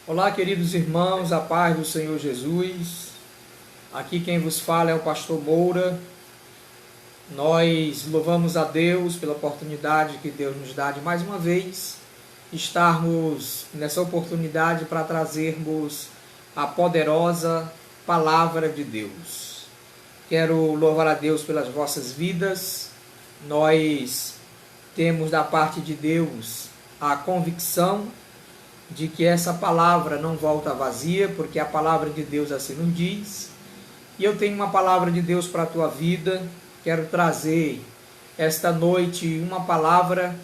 Olá, queridos irmãos, a paz do Senhor Jesus. Aqui quem vos fala é o pastor Moura. Nós louvamos a Deus pela oportunidade que Deus nos dá de mais uma vez estarmos nessa oportunidade para trazermos a poderosa palavra de Deus. Quero louvar a Deus pelas vossas vidas. Nós temos da parte de Deus a convicção de que essa palavra não volta vazia, porque a palavra de Deus assim nos diz. E eu tenho uma palavra de Deus para a tua vida. Quero trazer esta noite uma palavra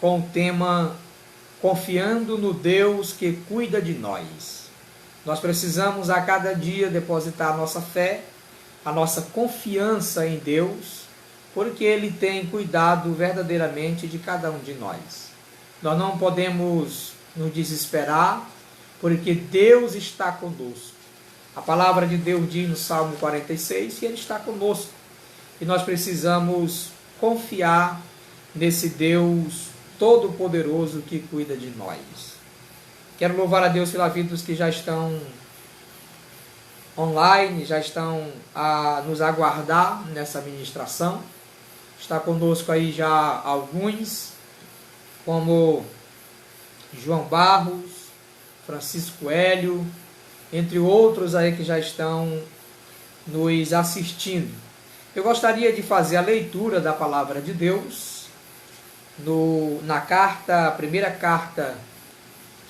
com o tema Confiando no Deus que cuida de nós. Nós precisamos a cada dia depositar a nossa fé, a nossa confiança em Deus, porque Ele tem cuidado verdadeiramente de cada um de nós. Nós não podemos nos desesperar, porque Deus está conosco. A palavra de Deus diz no Salmo 46 que Ele está conosco. E nós precisamos confiar nesse Deus Todo-Poderoso que cuida de nós. Quero louvar a Deus pela vida dos que já estão online, já estão a nos aguardar nessa ministração. Está conosco aí já alguns, como João Barros, Francisco Hélio, entre outros aí que já estão nos assistindo. Eu gostaria de fazer a leitura da palavra de Deus na primeira carta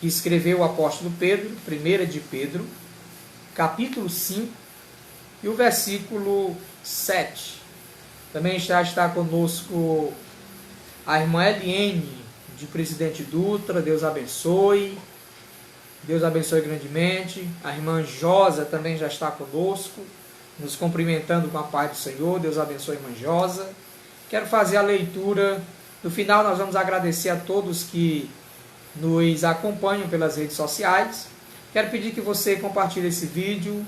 que escreveu o apóstolo Pedro, 1 de Pedro, capítulo 5, e o versículo 7. Também está conosco a irmã Eliene, de Presidente Dutra. Deus abençoe grandemente. A irmã Josa também já está conosco, nos cumprimentando com a paz do Senhor. Deus abençoe a irmã Josa. Quero fazer a leitura. No final nós vamos agradecer a todos que nos acompanham pelas redes sociais. Quero pedir que você compartilhe esse vídeo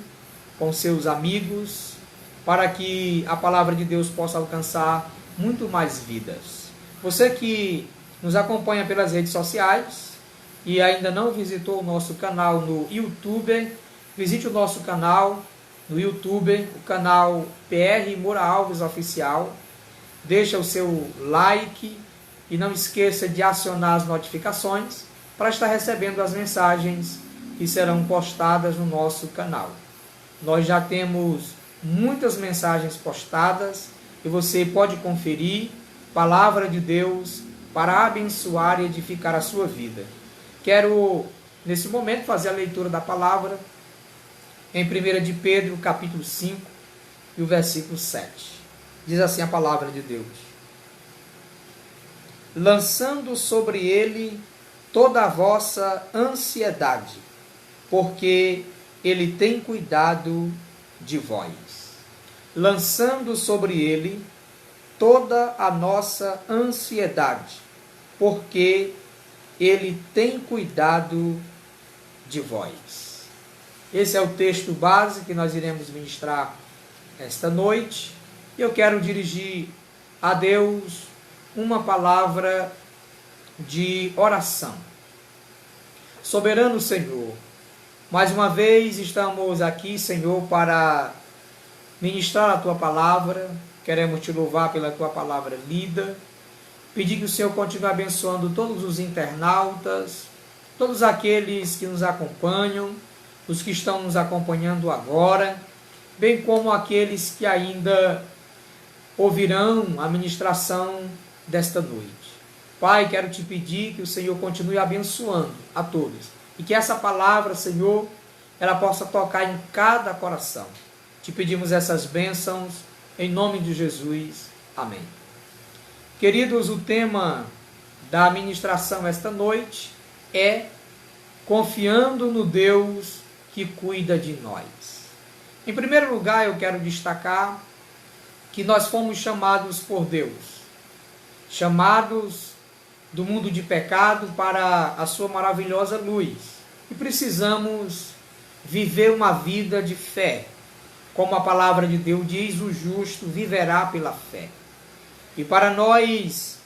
com seus amigos, para que a palavra de Deus possa alcançar muito mais vidas. Você que nos acompanha pelas redes sociais e ainda não visitou o nosso canal no YouTube, visite o nosso canal no YouTube, o canal PR Moura Alves Oficial. Deixa o seu like e não esqueça de acionar as notificações para estar recebendo as mensagens que serão postadas no nosso canal. Nós já temos muitas mensagens postadas e você pode conferir. Palavra de Deus para abençoar e edificar a sua vida. Quero, nesse momento, fazer a leitura da palavra em 1 de Pedro, capítulo 5, e o versículo 7. Diz assim a palavra de Deus: lançando sobre ele toda a vossa ansiedade, porque ele tem cuidado de vós. Lançando sobre ele toda a nossa ansiedade, porque Ele tem cuidado de vós. Esse é o texto base que nós iremos ministrar esta noite. E eu quero dirigir a Deus uma palavra de oração. Soberano Senhor, mais uma vez estamos aqui, Senhor, para ministrar a Tua palavra. Queremos Te louvar pela Tua palavra lida. Pedir que o Senhor continue abençoando todos os internautas, todos aqueles que nos acompanham, os que estão nos acompanhando agora, bem como aqueles que ainda ouvirão a ministração desta noite. Pai, quero Te pedir que o Senhor continue abençoando a todos e que essa palavra, Senhor, ela possa tocar em cada coração. Te pedimos essas bênçãos em nome de Jesus. Amém. Queridos, o tema da ministração esta noite é Confiando no Deus que cuida de nós. Em primeiro lugar, eu quero destacar que nós fomos chamados por Deus, chamados do mundo de pecado para a sua maravilhosa luz. E precisamos viver uma vida de fé. Como a palavra de Deus diz, o justo viverá pela fé. E para nós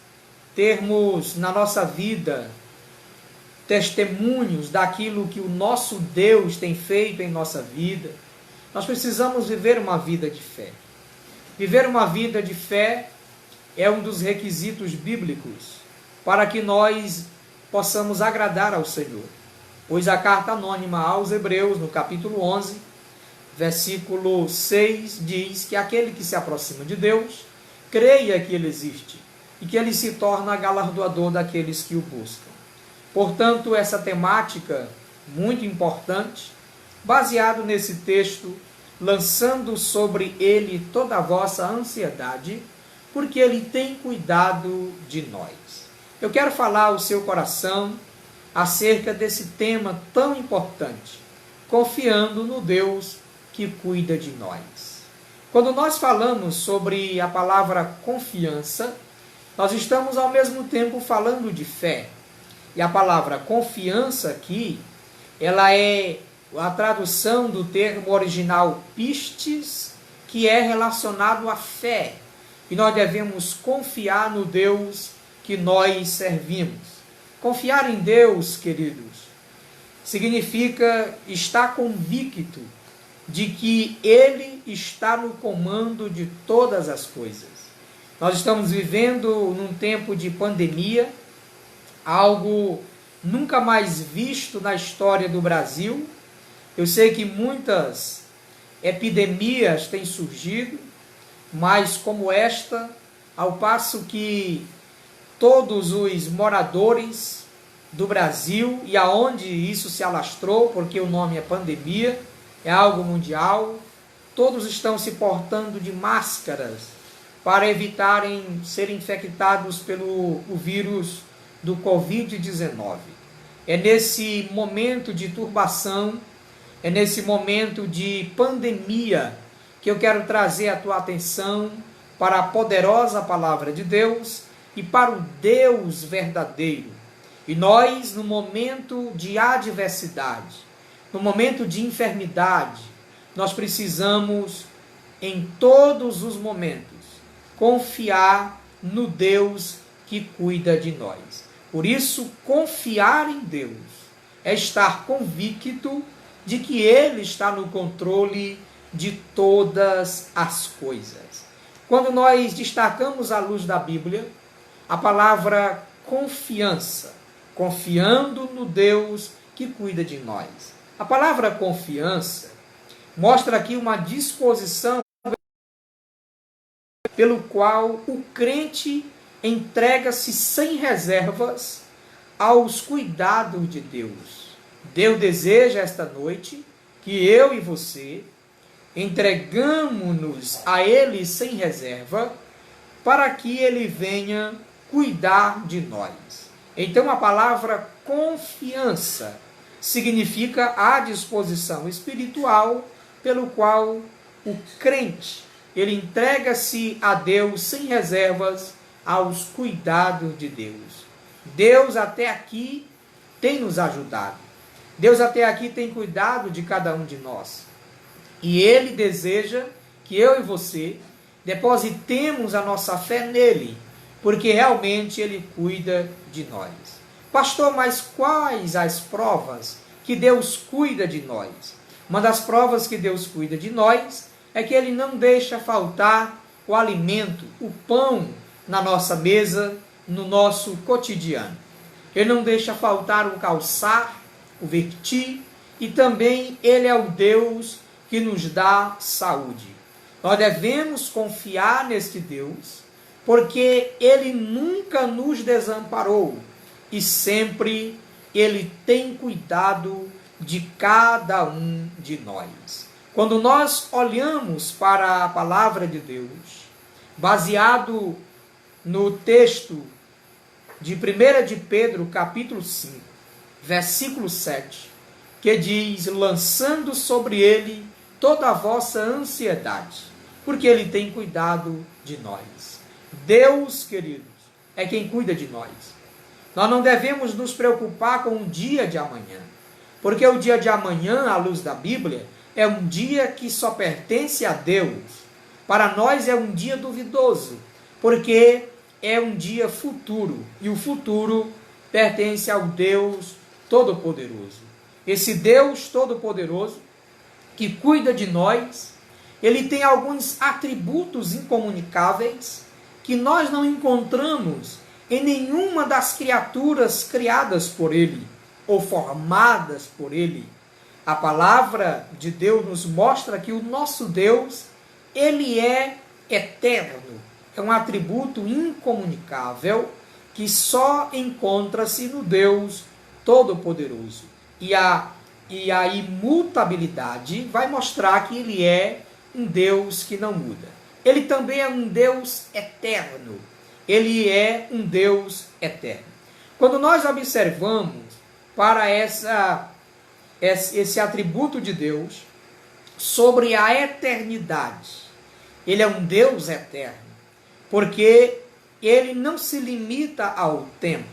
termos na nossa vida testemunhos daquilo que o nosso Deus tem feito em nossa vida, nós precisamos viver uma vida de fé. Viver uma vida de fé é um dos requisitos bíblicos para que nós possamos agradar ao Senhor. Pois a carta anônima aos Hebreus, no capítulo 11, versículo 6, diz que aquele que se aproxima de Deus, creia que Ele existe e que Ele se torna galardoador daqueles que o buscam. Portanto, essa temática muito importante, baseado nesse texto, lançando sobre Ele toda a vossa ansiedade, porque Ele tem cuidado de nós. Eu quero falar ao seu coração acerca desse tema tão importante, confiando no Deus que cuida de nós. Quando nós falamos sobre a palavra confiança, nós estamos ao mesmo tempo falando de fé. E a palavra confiança aqui, ela é a tradução do termo original pistes, que é relacionado à fé. E nós devemos confiar no Deus que nós servimos. Confiar em Deus, queridos, significa estar convicto de que Ele está no comando de todas as coisas. Nós estamos vivendo num tempo de pandemia, algo nunca mais visto na história do Brasil. Eu sei que muitas epidemias têm surgido, mas como esta, ao passo que todos os moradores do Brasil, e aonde isso se alastrou, porque o nome é pandemia, é algo mundial, todos estão se portando de máscaras para evitarem serem infectados pelo vírus do Covid-19. É nesse momento de turbação, é nesse momento de pandemia que eu quero trazer a tua atenção para a poderosa palavra de Deus e para o Deus verdadeiro. E nós, no momento de adversidade, no momento de enfermidade, nós precisamos, em todos os momentos, confiar no Deus que cuida de nós. Por isso, confiar em Deus é estar convicto de que Ele está no controle de todas as coisas. Quando nós destacamos à luz da Bíblia, a palavra confiança, confiando no Deus que cuida de nós. A palavra confiança mostra aqui uma disposição pelo qual o crente entrega-se sem reservas aos cuidados de Deus. Deus deseja esta noite que eu e você entregamos-nos a Ele sem reserva para que Ele venha cuidar de nós. Então a palavra confiança significa a disposição espiritual pelo qual o crente ele entrega-se a Deus sem reservas aos cuidados de Deus. Deus até aqui tem nos ajudado. Deus até aqui tem cuidado de cada um de nós. E Ele deseja que eu e você depositemos a nossa fé nele, porque realmente Ele cuida de nós. Pastor, mas quais as provas que Deus cuida de nós? Uma das provas que Deus cuida de nós é que Ele não deixa faltar o alimento, o pão na nossa mesa, no nosso cotidiano. Ele não deixa faltar o calçar, o vestir, e também Ele é o Deus que nos dá saúde. Nós devemos confiar neste Deus, porque Ele nunca nos desamparou e sempre Ele tem cuidado de cada um de nós. Quando nós olhamos para a palavra de Deus, baseado no texto de 1 de Pedro, capítulo 5, versículo 7, que diz, lançando sobre Ele toda a vossa ansiedade, porque Ele tem cuidado de nós. Deus, queridos, é quem cuida de nós. Nós não devemos nos preocupar com o dia de amanhã, porque o dia de amanhã, à luz da Bíblia, é um dia que só pertence a Deus. Para nós é um dia duvidoso, porque é um dia futuro, e o futuro pertence ao Deus Todo-Poderoso. Esse Deus Todo-Poderoso que cuida de nós, ele tem alguns atributos incomunicáveis que nós não encontramos em nenhuma das criaturas criadas por ele ou formadas por ele. A palavra de Deus nos mostra que o nosso Deus, ele é eterno. É um atributo incomunicável que só encontra-se no Deus Todo-Poderoso. E a imutabilidade vai mostrar que ele é um Deus que não muda. Ele também é um Deus eterno. Ele é um Deus eterno. Quando nós observamos para esse atributo de Deus sobre a eternidade, ele é um Deus eterno, porque ele não se limita ao tempo.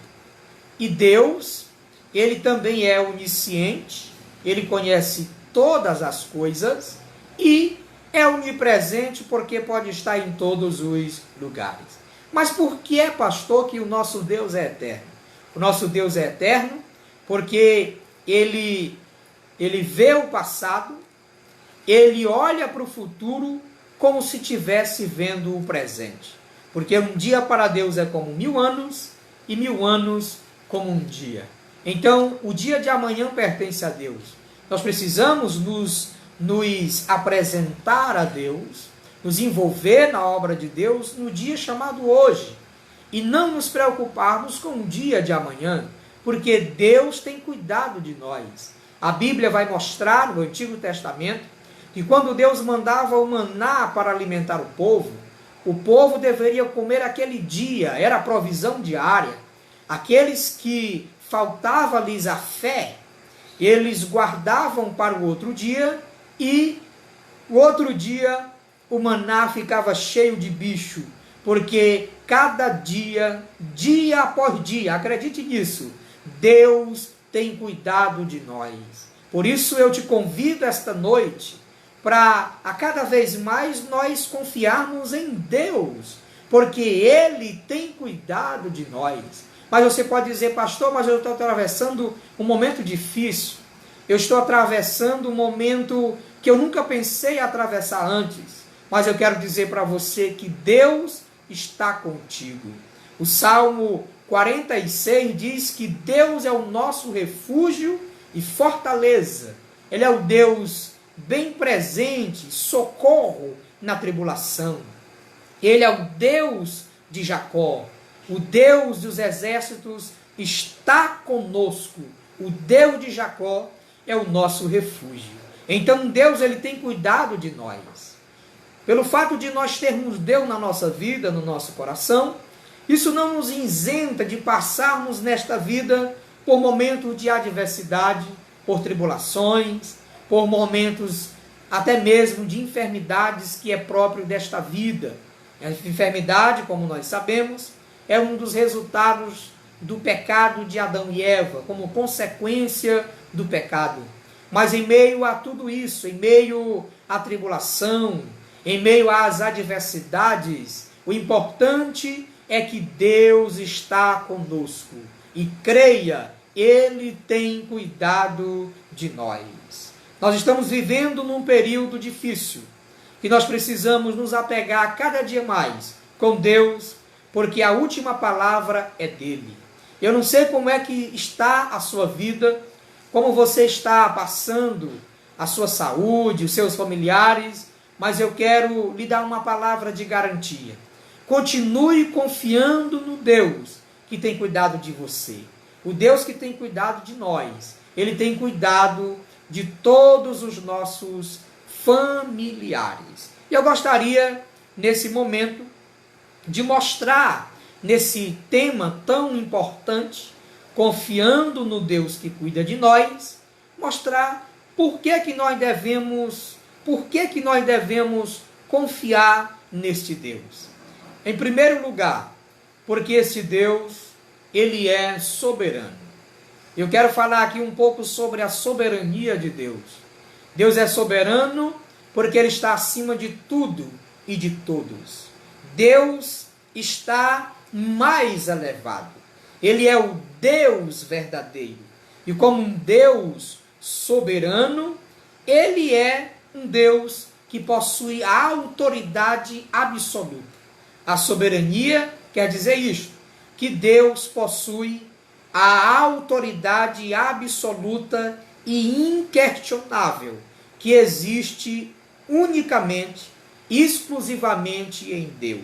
E Deus, ele também é onisciente, ele conhece todas as coisas e é onipresente porque pode estar em todos os lugares. Mas por que é, pastor, que o nosso Deus é eterno? O nosso Deus é eterno porque ele vê o passado, ele olha para o futuro como se estivesse vendo o presente. Porque um dia para Deus é como 1000 anos e 1000 anos como um dia. Então, o dia de amanhã pertence a Deus. Nós precisamos nos apresentar a Deus, nos envolver na obra de Deus no dia chamado hoje. E não nos preocuparmos com o dia de amanhã, porque Deus tem cuidado de nós. A Bíblia vai mostrar no Antigo Testamento que quando Deus mandava o maná para alimentar o povo deveria comer aquele dia, era a provisão diária. Aqueles que faltava-lhes a fé, eles guardavam para o outro dia, e o outro dia o maná ficava cheio de bicho, porque cada dia, dia após dia, acredite nisso, Deus tem cuidado de nós. Por isso eu te convido esta noite para a cada vez mais nós confiarmos em Deus, porque Ele tem cuidado de nós. Mas você pode dizer, pastor, mas eu estou atravessando um momento difícil, eu estou atravessando um momento que eu nunca pensei atravessar antes, mas eu quero dizer para você que Deus está contigo. O Salmo 46 diz que Deus é o nosso refúgio e fortaleza. Ele é o Deus bem presente, socorro na tribulação. Ele é o Deus de Jacó. O Deus dos exércitos está conosco. O Deus de Jacó é o nosso refúgio. Então Deus, ele tem cuidado de nós. Pelo fato de nós termos Deus na nossa vida, no nosso coração, isso não nos isenta de passarmos nesta vida por momentos de adversidade, por tribulações, por momentos até mesmo de enfermidades que é próprio desta vida. A enfermidade, como nós sabemos, é um dos resultados do pecado de Adão e Eva, como consequência do pecado. Mas em meio a tudo isso, em meio à tribulação, em meio às adversidades, o importante é que Deus está conosco. E creia, Ele tem cuidado de nós. Nós estamos vivendo num período difícil, que nós precisamos nos apegar cada dia mais com Deus, porque a última palavra é dele. Eu não sei como é que está a sua vida, como você está passando a sua saúde, os seus familiares, mas eu quero lhe dar uma palavra de garantia. Continue confiando no Deus que tem cuidado de você. O Deus que tem cuidado de nós. Ele tem cuidado de todos os nossos familiares. E eu gostaria, nesse momento, de mostrar, nesse tema tão importante, confiando no Deus que cuida de nós, mostrar por que nós devemos confiar neste Deus. Em primeiro lugar, porque esse Deus, ele é soberano. Eu quero falar aqui um pouco sobre a soberania de Deus. Deus é soberano porque ele está acima de tudo e de todos. Deus está mais elevado. Ele é o Deus verdadeiro. E como um Deus soberano, ele é um Deus que possui a autoridade absoluta. A soberania quer dizer isto, que Deus possui a autoridade absoluta e inquestionável que existe unicamente, exclusivamente em Deus.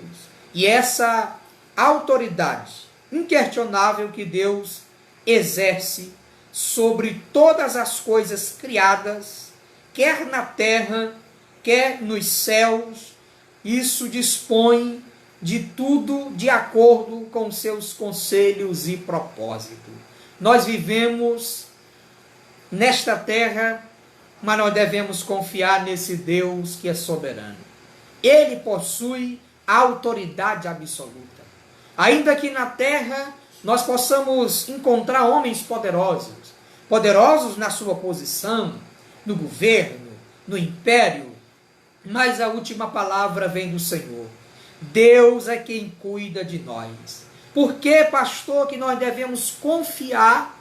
E essa autoridade inquestionável que Deus exerce sobre todas as coisas criadas, quer na terra, quer nos céus, isso dispõe de tudo de acordo com seus conselhos e propósitos. Nós vivemos nesta terra, mas nós devemos confiar nesse Deus que é soberano. Ele possui a autoridade absoluta. Ainda que na terra nós possamos encontrar homens poderosos, poderosos na sua posição, no governo, no império, mas a última palavra vem do Senhor. Deus é quem cuida de nós. Por que, pastor, que nós devemos confiar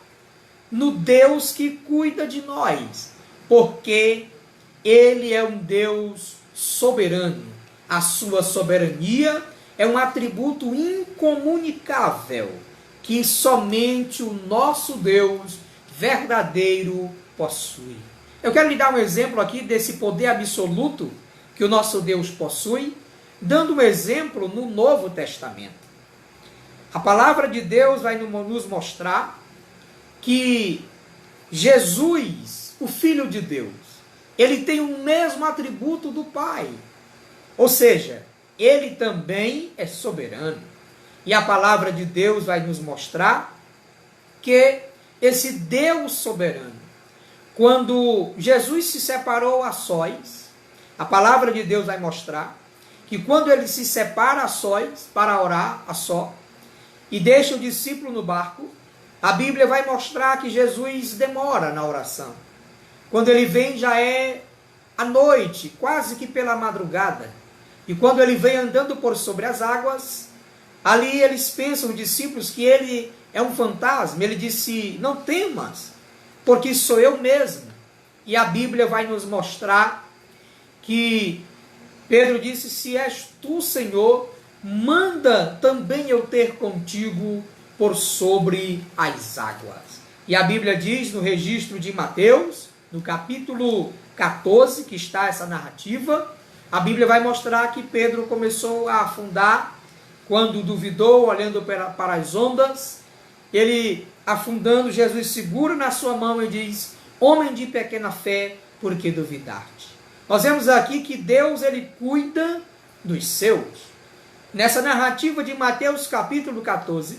no Deus que cuida de nós? Porque Ele é um Deus soberano. A sua soberania é um atributo incomunicável que somente o nosso Deus verdadeiro possui. Eu quero lhe dar um exemplo aqui desse poder absoluto que o nosso Deus possui, dando um exemplo no Novo Testamento. A palavra de Deus vai nos mostrar que Jesus, o Filho de Deus, ele tem o mesmo atributo do Pai. Ou seja, ele também é soberano. E a palavra de Deus vai nos mostrar que esse Deus soberano, quando Jesus se separou a sós, a palavra de Deus vai mostrar que quando ele se separa a sós para orar a só e deixa o discípulo no barco, a Bíblia vai mostrar que Jesus demora na oração. Quando ele vem já é à noite, quase que pela madrugada. E quando ele vem andando por sobre as águas, ali eles pensam, os discípulos, que ele é um fantasma. Ele disse, não temas, porque sou eu mesmo. E a Bíblia vai nos mostrar que Pedro disse, se és tu, Senhor, manda também eu ter contigo por sobre as águas. E a Bíblia diz no registro de Mateus, no capítulo 14, que está essa narrativa, a Bíblia vai mostrar que Pedro começou a afundar quando duvidou, olhando para as ondas. Ele, afundando, Jesus segura na sua mão e diz, homem de pequena fé, por que duvidaste? Nós vemos aqui que Deus, ele cuida dos seus. Nessa narrativa de Mateus capítulo 14,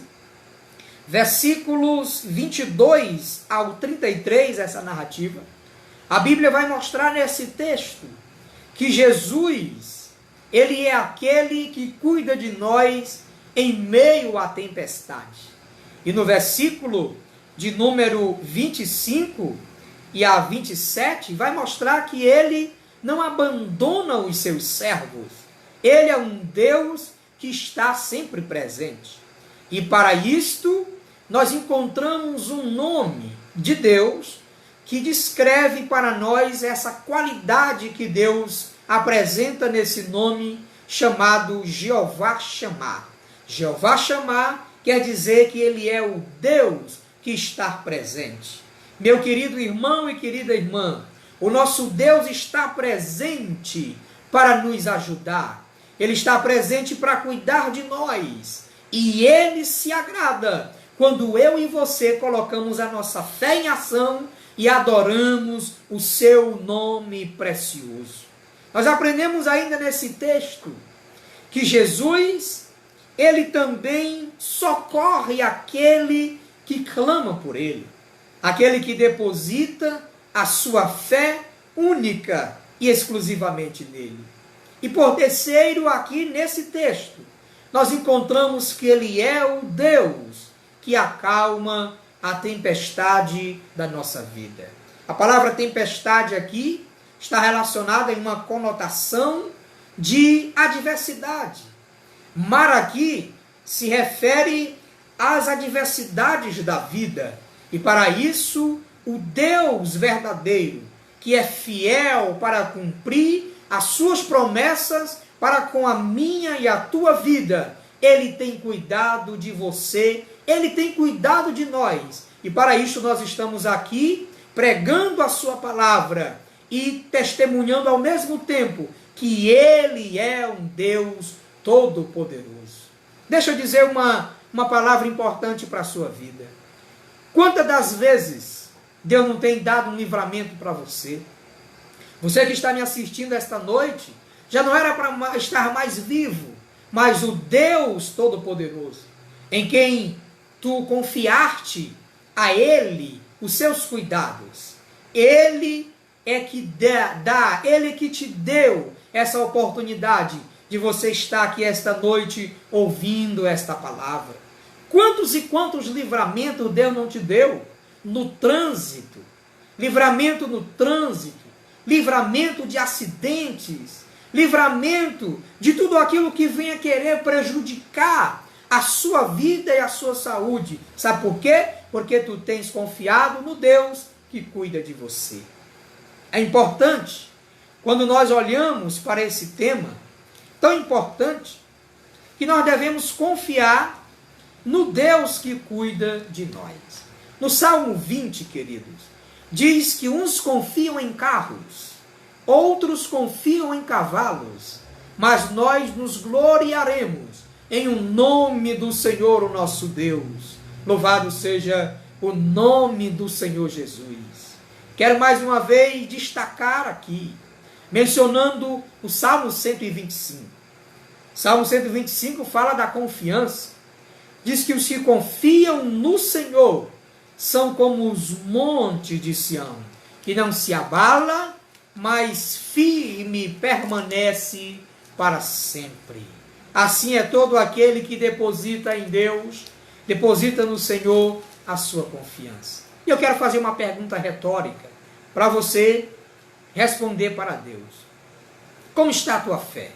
versículos 22 ao 33, essa narrativa, a Bíblia vai mostrar nesse texto que Jesus, ele é aquele que cuida de nós em meio à tempestade. E no versículo de número 25 e a 27, vai mostrar que ele não abandona os seus servos. Ele é um Deus que está sempre presente. E para isto, nós encontramos um nome de Deus que descreve para nós essa qualidade que Deus apresenta nesse nome chamado Jeová Shammah. Jeová Shammah quer dizer que ele é o Deus que está presente. Meu querido irmão e querida irmã, o nosso Deus está presente para nos ajudar. Ele está presente para cuidar de nós. E ele se agrada quando eu e você colocamos a nossa fé em ação e adoramos o seu nome precioso. Nós aprendemos ainda nesse texto que Jesus, ele também socorre aquele que clama por ele, aquele que deposita a sua fé única e exclusivamente nele. E por terceiro, aqui nesse texto, nós encontramos que ele é o Deus que acalma a tempestade da nossa vida. A palavra tempestade aqui está relacionada em uma conotação de adversidade. Mar aqui se refere às adversidades da vida. E para isso, o Deus verdadeiro, que é fiel para cumprir as suas promessas para com a minha e a tua vida, Ele tem cuidado de você, Ele tem cuidado de nós. E para isso nós estamos aqui pregando a sua palavra e testemunhando ao mesmo tempo que Ele é um Deus todo-poderoso. Deixa eu dizer uma palavra importante para a sua vida. Quantas das vezes Deus não tem dado um livramento para você? Você que está me assistindo esta noite, já não era para estar mais vivo, mas o Deus todo-poderoso, em quem tu confiaste a Ele os seus cuidados, Ele é que dá, Ele é que te deu essa oportunidade de você estar aqui esta noite ouvindo esta palavra. Quantos e quantos livramentos Deus não te deu no trânsito? Livramento no trânsito, livramento de acidentes, livramento de tudo aquilo que venha querer prejudicar a sua vida e a sua saúde. Sabe por quê? Porque tu tens confiado no Deus que cuida de você. É importante, quando nós olhamos para esse tema, tão importante, que nós devemos confiar no Deus que cuida de nós. No Salmo 20, queridos, diz que uns confiam em carros, outros confiam em cavalos, mas nós nos gloriaremos em o nome do Senhor, o nosso Deus. Louvado seja o nome do Senhor Jesus. Quero mais uma vez destacar aqui, mencionando o Salmo 125. Salmo 125 fala da confiança. Diz que os que confiam no Senhor são como os montes de Sião, que não se abala, mas firme permanece para sempre. Assim é todo aquele que deposita em Deus, deposita no Senhor a sua confiança. E eu quero fazer uma pergunta retórica para você responder para Deus. Como está a tua fé?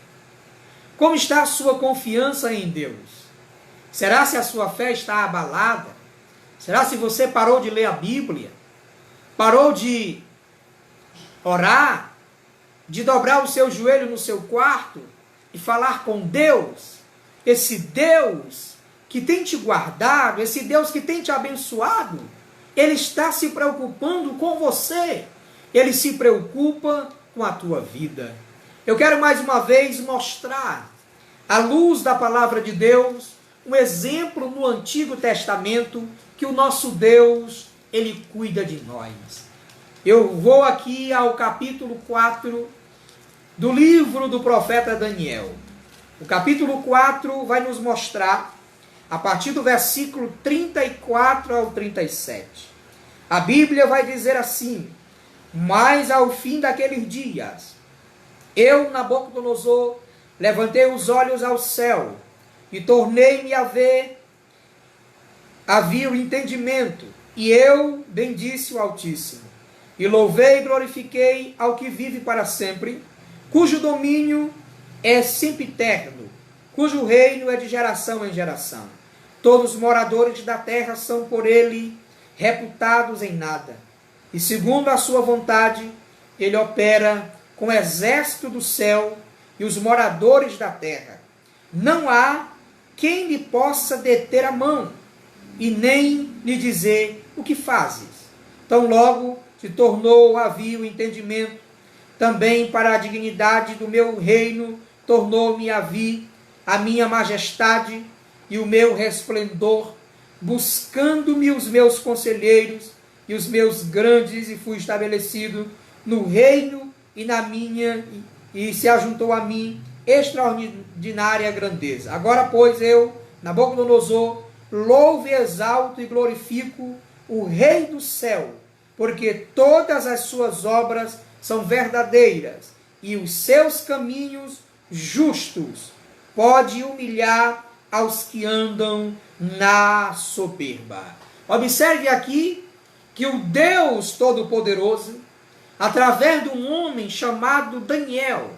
Como está a sua confiança em Deus? Será se a sua fé está abalada? Será se você parou de ler a Bíblia? Parou de orar? De dobrar o seu joelho no seu quarto e falar com Deus? Esse Deus que tem te guardado, esse Deus que tem te abençoado, Ele está se preocupando com você. Ele se preocupa com a tua vida. Eu quero mais uma vez mostrar, à luz da palavra de Deus, um exemplo no Antigo Testamento que o nosso Deus, Ele cuida de nós. Eu vou aqui ao capítulo 4 do livro do profeta Daniel. O capítulo 4 vai nos mostrar, a partir do versículo 34 ao 37. A Bíblia vai dizer assim: mas ao fim daqueles dias, eu, Nabucodonosor, levantei os olhos ao céu e tornei-me a ver, havia o entendimento, e eu bendisse o Altíssimo, e louvei e glorifiquei ao que vive para sempre, cujo domínio é sempiterno, cujo reino é de geração em geração. Todos os moradores da terra são por ele reputados em nada, e segundo a sua vontade, ele opera com o exército do céu e os moradores da terra. Não há quem lhe possa deter a mão, e nem lhe dizer o que fazes. Tão logo se tornou havia o entendimento, também para a dignidade do meu reino tornou-me a vir a minha majestade e o meu resplendor, buscando-me os meus conselheiros e os meus grandes, e fui estabelecido no reino e na minha, e se ajuntou a mim extraordinária grandeza. Agora, pois, eu, Nabucodonosor, louvo, exalto e glorifico o Rei do céu, porque todas as suas obras são verdadeiras, e os seus caminhos justos. Pode humilhar aos que andam na soberba. Observe aqui que o Deus Todo-Poderoso, através de um homem chamado Daniel,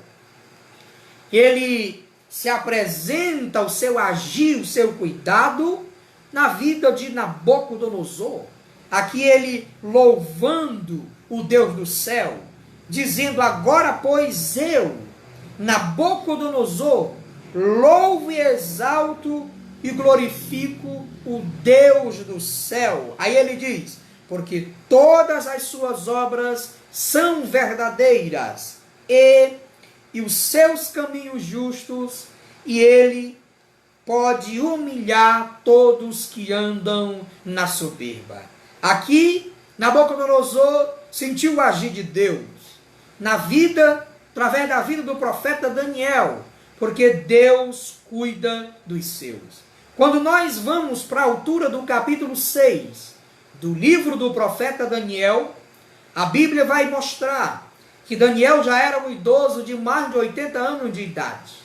ele se apresenta o seu agir, o seu cuidado na vida de Nabucodonosor. aqui ele louvando o Deus do céu, dizendo: agora, pois, eu, Nabucodonosor, louvo e exalto e glorifico o Deus do céu. Aí ele diz: porque todas as suas obras são verdadeiras, e os seus caminhos justos, e ele pode humilhar todos que andam na soberba. Aqui, Nabucodonosor sentiu o agir de Deus na vida, através da vida do profeta Daniel, porque Deus cuida dos seus. Quando nós vamos para a altura do capítulo 6 do livro do profeta Daniel, a Bíblia vai mostrar que Daniel já era um idoso de mais de 80 anos de idade.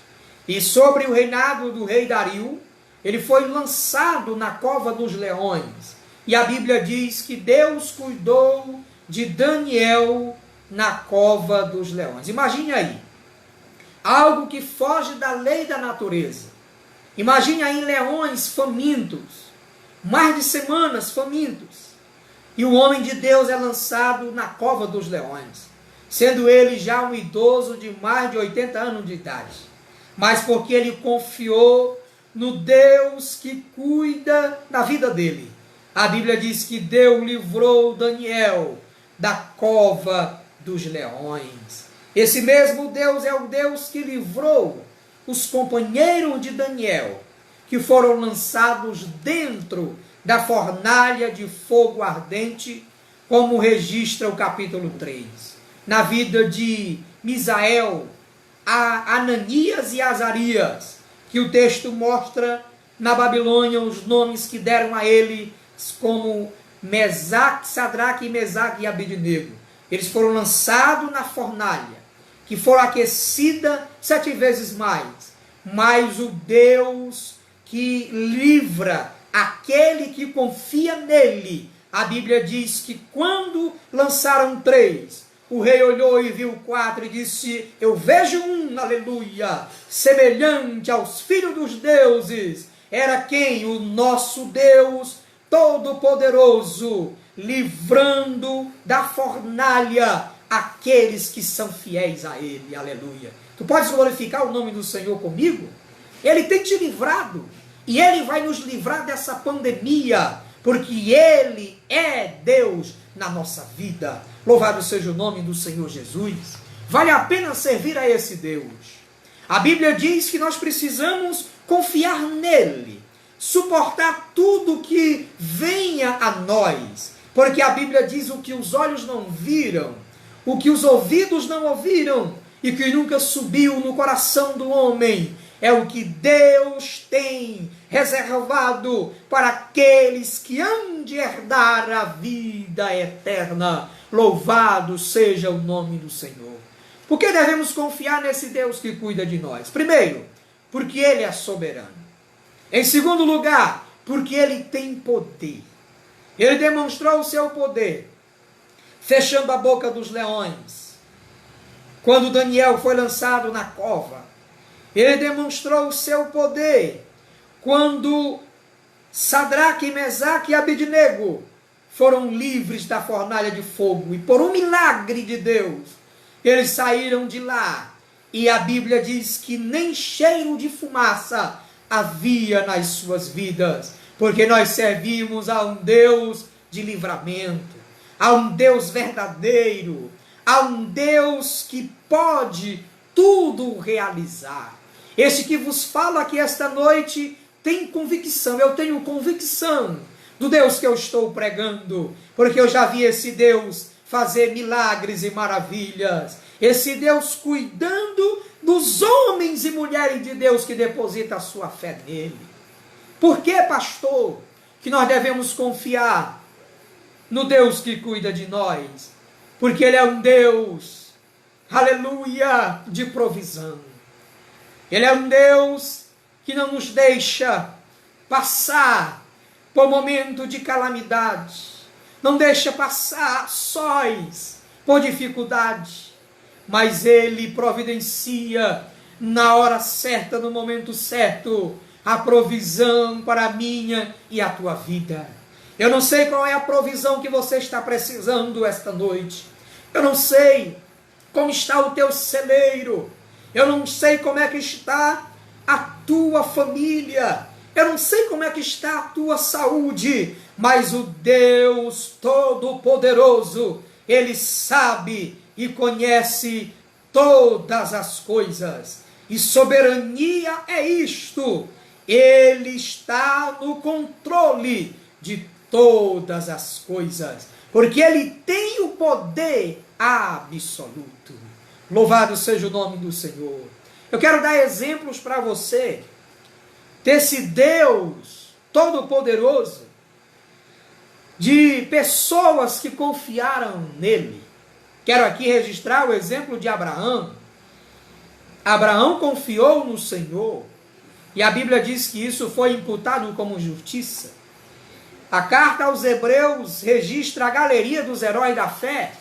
E sobre o reinado do rei Dario, ele foi lançado na cova dos leões. E a Bíblia diz que Deus cuidou de Daniel na cova dos leões. Imagine aí, algo que foge da lei da natureza. Imagine aí leões famintos, mais de semanas famintos. E o homem de Deus é lançado na cova dos leões, sendo ele já um idoso de mais de 80 anos de idade. Mas porque ele confiou no Deus que cuida da vida dele. A Bíblia diz que Deus livrou Daniel da cova dos leões. Esse mesmo Deus é o Deus que livrou os companheiros de Daniel, que foram lançados dentro da fornalha de fogo ardente, como registra o capítulo 3. Na vida de Misael, Ananias e Azarias, que o texto mostra na Babilônia os nomes que deram a ele, como Mesaque, Sadraque, Mesaque e Abednego. Eles foram lançados na fornalha, que foram aquecida 7 vezes mais. Mas o Deus que livra aquele que confia nele, a Bíblia diz que quando lançaram 3, o rei olhou e viu 4 e disse: eu vejo um, aleluia, semelhante aos filhos dos deuses. Era quem? O nosso Deus Todo-Poderoso, livrando da fornalha aqueles que são fiéis a ele, aleluia. Tu podes glorificar o nome do Senhor comigo? Ele tem te livrado, e ele vai nos livrar dessa pandemia, porque ele é Deus na nossa vida. Louvado seja o nome do Senhor Jesus. Vale a pena servir a esse Deus. A Bíblia diz que nós precisamos confiar nele, suportar tudo que venha a nós, porque a Bíblia diz: o que os olhos não viram, o que os ouvidos não ouviram, e que nunca subiu no coração do homem, é o que Deus tem reservado para aqueles que hão de herdar a vida eterna. Louvado seja o nome do Senhor. Por que devemos confiar nesse Deus que cuida de nós? Primeiro, porque ele é soberano. Em segundo lugar, porque ele tem poder. Ele demonstrou o seu poder, fechando a boca dos leões. Quando Daniel foi lançado na cova, ele demonstrou o seu poder quando Sadraque, Mesaque e Abednego foram livres da fornalha de fogo, e por um milagre de Deus, eles saíram de lá, e a Bíblia diz que nem cheiro de fumaça havia nas suas vidas, porque nós servimos a um Deus de livramento, a um Deus verdadeiro, a um Deus que pode tudo realizar. Este que vos fala aqui esta noite tem convicção, eu tenho convicção do Deus que eu estou pregando, porque eu já vi esse Deus fazer milagres e maravilhas, esse Deus cuidando dos homens e mulheres de Deus que depositam a sua fé nele. Por que, pastor, que nós devemos confiar no Deus que cuida de nós? Porque ele é um Deus, aleluia, de provisão. Ele é um Deus que não nos deixa passar por momento de calamidade, não deixa passar sós por dificuldade, mas ele providencia na hora certa, no momento certo, a provisão para a minha e a tua vida. Eu não sei qual é a provisão que você está precisando esta noite. Eu não sei como está o teu celeiro. Eu não sei como é que está a tua família. Eu não sei como é que está a tua saúde. Mas o Deus Todo-Poderoso, Ele sabe e conhece todas as coisas. E soberania é isto. Ele está no controle de todas as coisas, porque Ele tem o poder absoluto. Louvado seja o nome do Senhor. Eu quero dar exemplos para você desse Deus Todo-Poderoso, de pessoas que confiaram nele. Quero aqui registrar o exemplo de Abraão. Abraão confiou no Senhor, e a Bíblia diz que isso foi imputado como justiça. A carta aos Hebreus registra a galeria dos heróis da fé,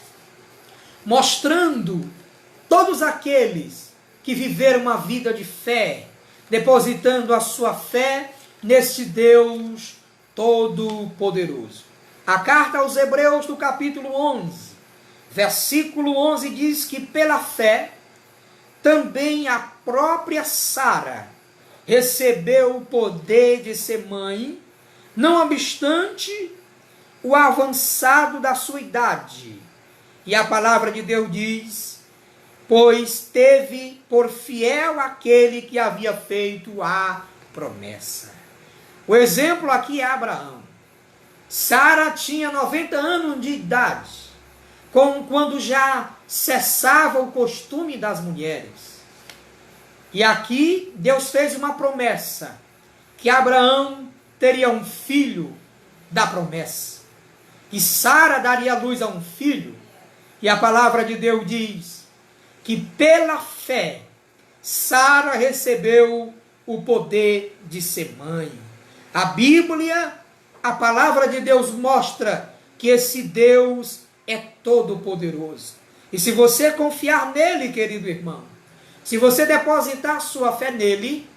mostrando todos aqueles que viveram uma vida de fé, depositando a sua fé nesse Deus Todo-Poderoso. A carta aos Hebreus, no capítulo 11, versículo 11, diz que pela fé, também a própria Sara recebeu o poder de ser mãe, não obstante o avançado da sua idade. E a palavra de Deus diz: pois teve por fiel aquele que havia feito a promessa. O exemplo aqui é Abraão. Sara tinha 90 anos de idade, quando já cessava o costume das mulheres. E aqui Deus fez uma promessa, que Abraão teria um filho da promessa, e Sara daria luz a um filho. E a palavra de Deus diz que pela fé Sara recebeu o poder de ser mãe. A Bíblia, a palavra de Deus mostra que esse Deus é todo-poderoso. E se você confiar nele, querido irmão, se você depositar sua fé nele,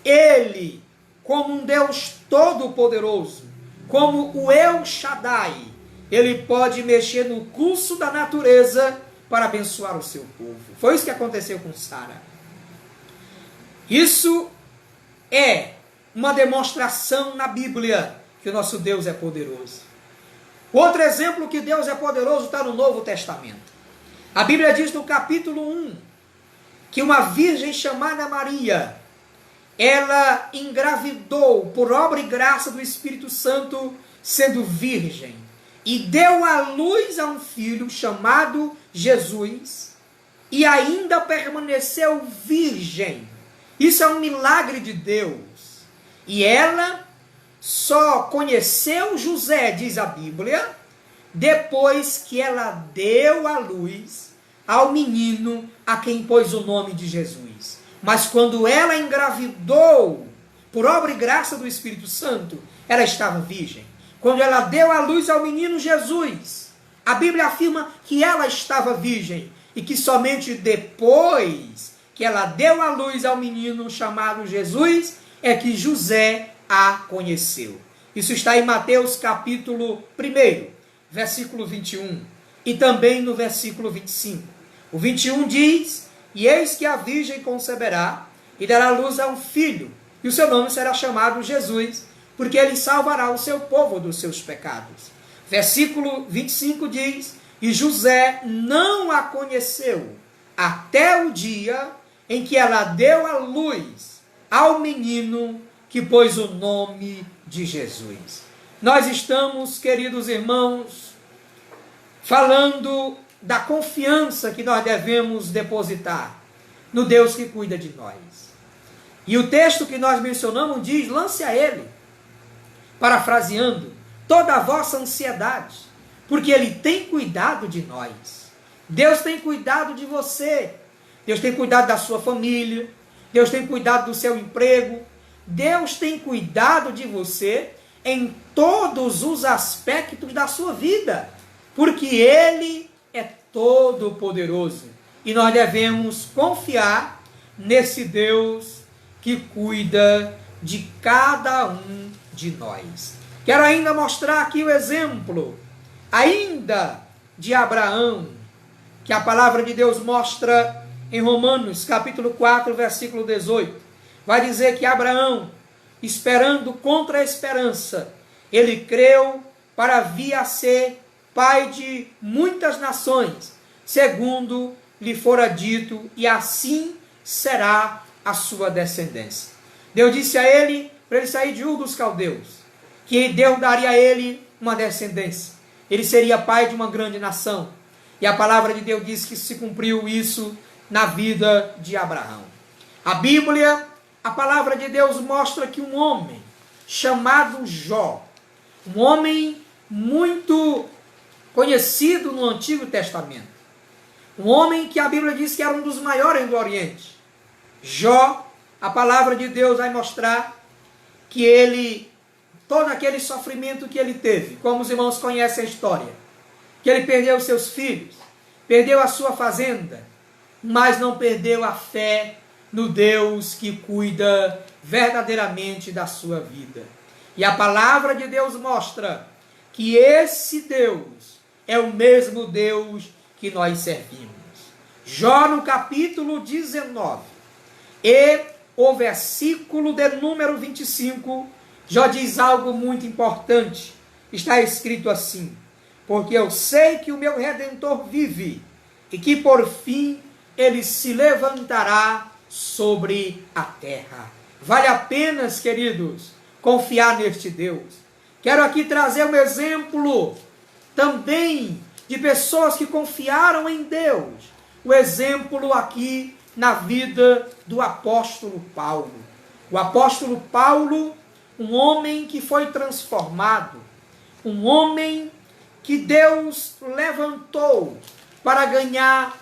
ele, como um Deus todo-poderoso, como o El Shaddai, ele pode mexer no curso da natureza para abençoar o seu povo. Foi isso que aconteceu com Sara. Isso é uma demonstração na Bíblia que o nosso Deus é poderoso. Outro exemplo que Deus é poderoso está no Novo Testamento. A Bíblia diz no capítulo 1 que uma virgem chamada Maria, ela engravidou por obra e graça do Espírito Santo, sendo virgem, e deu à luz a um filho chamado Jesus, e ainda permaneceu virgem. Isso é um milagre de Deus. E ela só conheceu José, diz a Bíblia, depois que ela deu à luz ao menino a quem pôs o nome de Jesus. Mas quando ela engravidou, por obra e graça do Espírito Santo, ela estava virgem. Quando ela deu à luz ao menino Jesus, a Bíblia afirma que ela estava virgem, e que somente depois que ela deu à luz ao menino chamado Jesus, é que José a conheceu. Isso está em Mateus capítulo 1, versículo 21, e também no versículo 25. O 21 diz: e eis que a virgem conceberá, e dará luz a um filho, e o seu nome será chamado Jesus, porque ele salvará o seu povo dos seus pecados. Versículo 25 diz: e José não a conheceu, até o dia em que ela deu a luz ao menino que pôs o nome de Jesus. Nós estamos, queridos irmãos, falando da confiança que nós devemos depositar no Deus que cuida de nós. E o texto que nós mencionamos diz: lance a Ele, parafraseando, toda a vossa ansiedade, porque Ele tem cuidado de nós. Deus tem cuidado de você. Deus tem cuidado da sua família. Deus tem cuidado do seu emprego. Deus tem cuidado de você em todos os aspectos da sua vida, porque Ele é todo-poderoso. E nós devemos confiar nesse Deus que cuida de cada um de nós. Quero ainda mostrar aqui o exemplo, ainda de Abraão, que a palavra de Deus mostra em Romanos, capítulo 4, versículo 18. Vai dizer que Abraão, esperando contra a esperança, ele creu para vir a ser pai de muitas nações, segundo lhe fora dito, e assim será a sua descendência. Deus disse a ele, para ele sair de Ur dos Caldeus, que Deus daria a ele uma descendência. Ele seria pai de uma grande nação. E a palavra de Deus diz que se cumpriu isso na vida de Abraão. A Bíblia, a palavra de Deus mostra que um homem chamado Jó, um homem muito conhecido no Antigo Testamento, um homem que a Bíblia diz que era um dos maiores do Oriente. Jó, a palavra de Deus vai mostrar que ele, todo aquele sofrimento que ele teve, como os irmãos conhecem a história, que ele perdeu seus filhos, perdeu a sua fazenda, mas não perdeu a fé no Deus que cuida verdadeiramente da sua vida. E a palavra de Deus mostra que esse Deus é o mesmo Deus que nós servimos. Jó no capítulo 19 e o versículo de número 25, Jó diz algo muito importante. Está escrito assim: porque eu sei que o meu Redentor vive, e que por fim ele se levantará sobre a terra. Vale a pena, queridos, confiar neste Deus. Quero aqui trazer um exemplo também de pessoas que confiaram em Deus. O exemplo aqui na vida do apóstolo Paulo. O apóstolo Paulo, um homem que foi transformado, um homem que Deus levantou para ganhar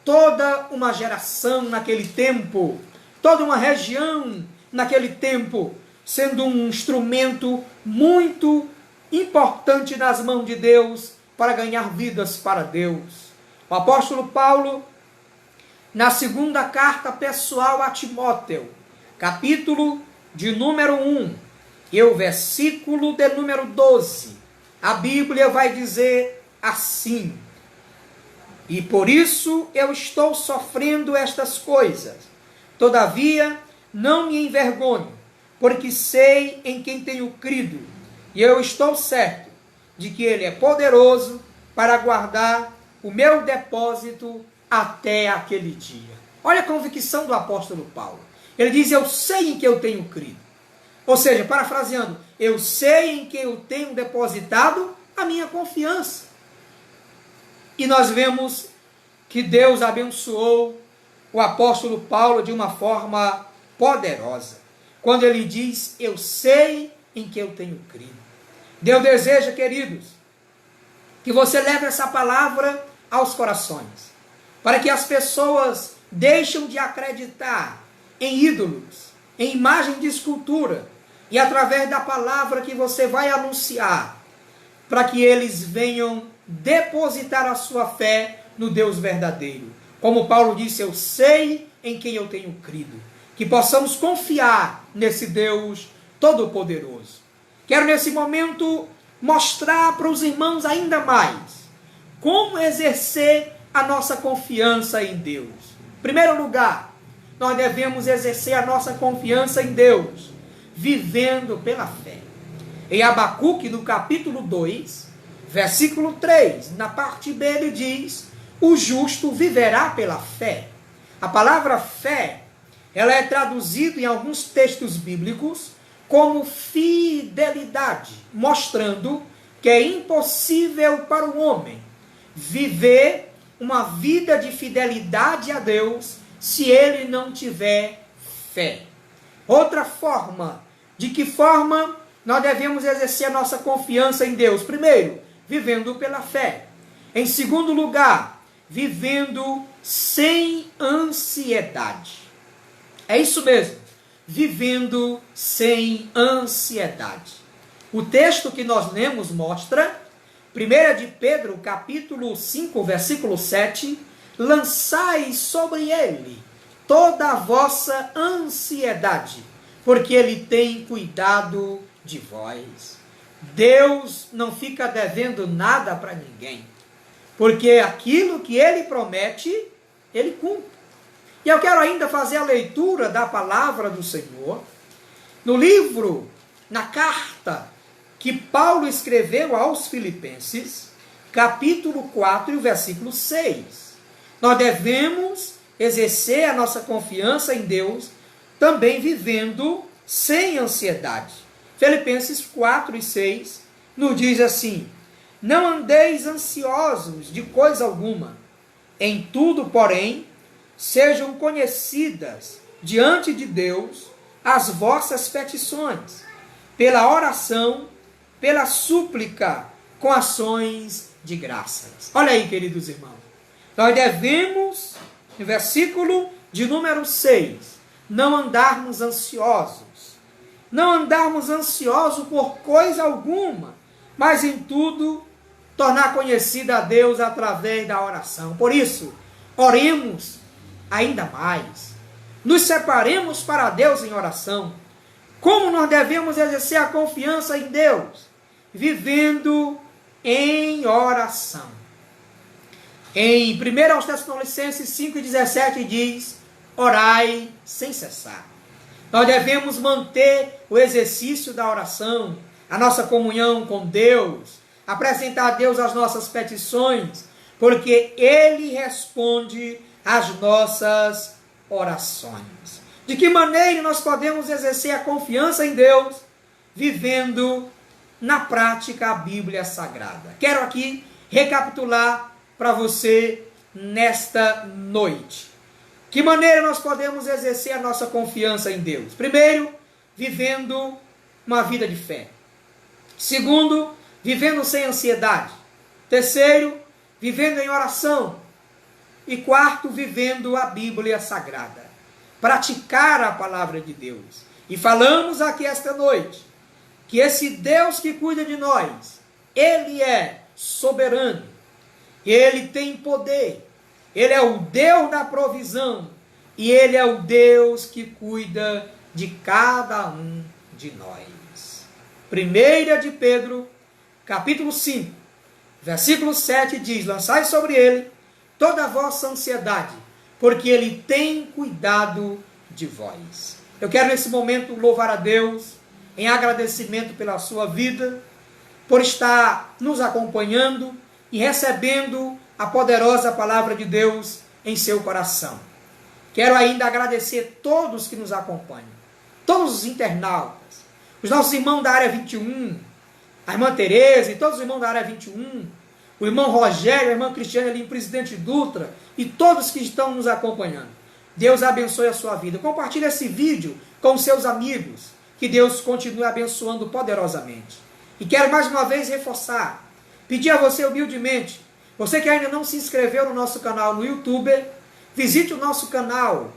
toda uma geração naquele tempo, toda uma região naquele tempo, sendo um instrumento muito importante nas mãos de Deus para ganhar vidas para Deus. O apóstolo Paulo, na segunda carta pessoal a Timóteo, capítulo de número 1, e o versículo de número 12, a Bíblia vai dizer assim: e por isso eu estou sofrendo estas coisas, todavia não me envergonho, porque sei em quem tenho crido, e eu estou certo de que Ele é poderoso para guardar o meu depósito até aquele dia. Olha a convicção do apóstolo Paulo. Ele diz: eu sei em que eu tenho crido. Ou seja, parafraseando, eu sei em que eu tenho depositado a minha confiança. E nós vemos que Deus abençoou o apóstolo Paulo de uma forma poderosa, quando ele diz: eu sei em que eu tenho crido. Deus deseja, queridos, que você leve essa palavra aos corações, para que as pessoas deixem de acreditar em ídolos, em imagem de escultura, e através da palavra que você vai anunciar, para que eles venham depositar a sua fé no Deus verdadeiro. Como Paulo disse: eu sei em quem eu tenho crido. Que possamos confiar nesse Deus todo-poderoso. Quero nesse momento mostrar para os irmãos ainda mais como exercer a nossa confiança em Deus. Em primeiro lugar, nós devemos exercer a nossa confiança em Deus vivendo pela fé. Em Abacuque, no capítulo 2, versículo 3, na parte B, ele diz: o justo viverá pela fé. A palavra fé, ela é traduzida em alguns textos bíblicos como fidelidade, mostrando que é impossível para o homem viver uma vida de fidelidade a Deus se ele não tiver fé. Outra forma, de que forma nós devemos exercer a nossa confiança em Deus? Primeiro, vivendo pela fé. Em segundo lugar, vivendo sem ansiedade. É isso mesmo, vivendo sem ansiedade. O texto que nós lemos mostra, 1 de Pedro, capítulo 5, versículo 7, lançai sobre ele toda a vossa ansiedade, porque ele tem cuidado de vós. Deus não fica devendo nada para ninguém, porque aquilo que Ele promete, Ele cumpre. E eu quero ainda fazer a leitura da palavra do Senhor, no livro, na carta que Paulo escreveu aos Filipenses, capítulo 4 e o versículo 6. Nós devemos exercer a nossa confiança em Deus, também vivendo sem ansiedade. Filipenses 4 e 6 nos diz assim: não andeis ansiosos de coisa alguma, em tudo, porém, sejam conhecidas diante de Deus as vossas petições, pela oração, pela súplica, com ações de graças. Olha aí, queridos irmãos, nós devemos, no versículo de número 6, não andarmos ansiosos. Não andarmos ansiosos por coisa alguma, mas em tudo tornar conhecida a Deus através da oração. Por isso, oremos ainda mais. Nos separemos para Deus em oração. Como nós devemos exercer a confiança em Deus? Vivendo em oração. Em 1 Tessalonicenses 5,17 diz: orai sem cessar. Nós devemos manter o exercício da oração, a nossa comunhão com Deus, apresentar a Deus as nossas petições, porque Ele responde às nossas orações. De que maneira nós podemos exercer a confiança em Deus? Vivendo na prática a Bíblia Sagrada. Quero aqui recapitular para você nesta noite. Que maneira nós podemos exercer a nossa confiança em Deus? Primeiro, vivendo uma vida de fé. Segundo, vivendo sem ansiedade. Terceiro, vivendo em oração. E quarto, vivendo a Bíblia Sagrada. Praticar a palavra de Deus. E falamos aqui esta noite que esse Deus que cuida de nós, Ele é soberano. Ele tem poder. Ele é o Deus da provisão. E Ele é o Deus que cuida de cada um de nós. 1 de Pedro, capítulo 5, versículo 7 diz: lançai sobre Ele toda a vossa ansiedade, porque Ele tem cuidado de vós. Eu quero nesse momento louvar a Deus em agradecimento pela sua vida, por estar nos acompanhando e recebendo a poderosa palavra de Deus em seu coração. Quero ainda agradecer todos que nos acompanham, todos os internautas, os nossos irmãos da área 21, a irmã Tereza e todos os irmãos da área 21, o irmão Rogério, a irmã Cristiane ali, o presidente Dutra e todos que estão nos acompanhando. Deus abençoe a sua vida. Compartilhe esse vídeo com seus amigos. Que Deus continue abençoando poderosamente. E quero mais uma vez reforçar, pedir a você humildemente, você que ainda não se inscreveu no nosso canal no YouTube, visite o nosso canal,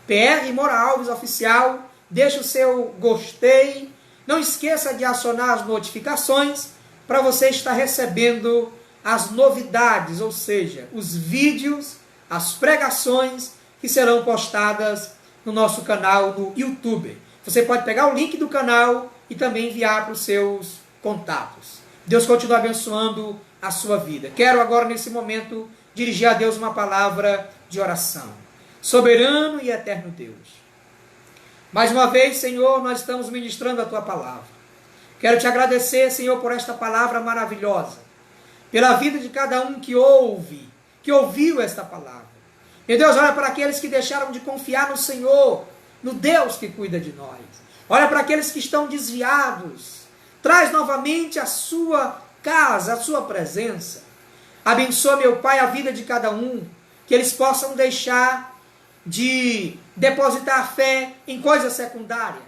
PR Moura Alves Oficial, deixe o seu gostei, não esqueça de acionar as notificações, para você estar recebendo as novidades, ou seja, os vídeos, as pregações que serão postadas no nosso canal no YouTube. Você pode pegar o link do canal e também enviar para os seus contatos. Deus continua abençoando a sua vida. Quero agora, nesse momento, dirigir a Deus uma palavra de oração. Soberano e eterno Deus, mais uma vez, Senhor, nós estamos ministrando a Tua palavra. Quero Te agradecer, Senhor, por esta palavra maravilhosa, pela vida de cada um que ouve, que ouviu esta palavra. Meu Deus, olha para aqueles que deixaram de confiar no Senhor, no Deus que cuida de nós. Olha para aqueles que estão desviados. Traz novamente a sua casa, a sua presença. Abençoa, meu Pai, a vida de cada um, que eles possam deixar de depositar fé em coisa secundária,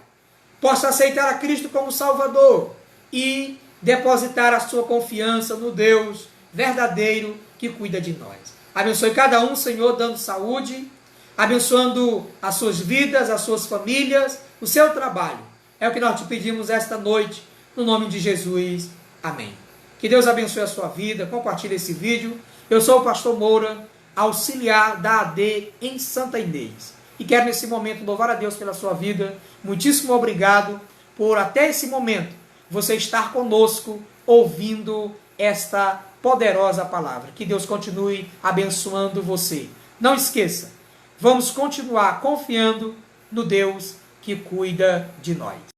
possa aceitar a Cristo como Salvador e depositar a sua confiança no Deus verdadeiro que cuida de nós. Abençoe cada um, Senhor, dando saúde, abençoando as suas vidas, as suas famílias, o seu trabalho. É o que nós te pedimos esta noite, no nome de Jesus. Amém. Que Deus abençoe a sua vida, compartilhe esse vídeo. Eu sou o pastor Moura, auxiliar da AD em Santa Inês. E quero nesse momento louvar a Deus pela sua vida. Muitíssimo obrigado por até esse momento você estar conosco ouvindo esta poderosa palavra. Que Deus continue abençoando você. Não esqueça, vamos continuar confiando no Deus que cuida de nós.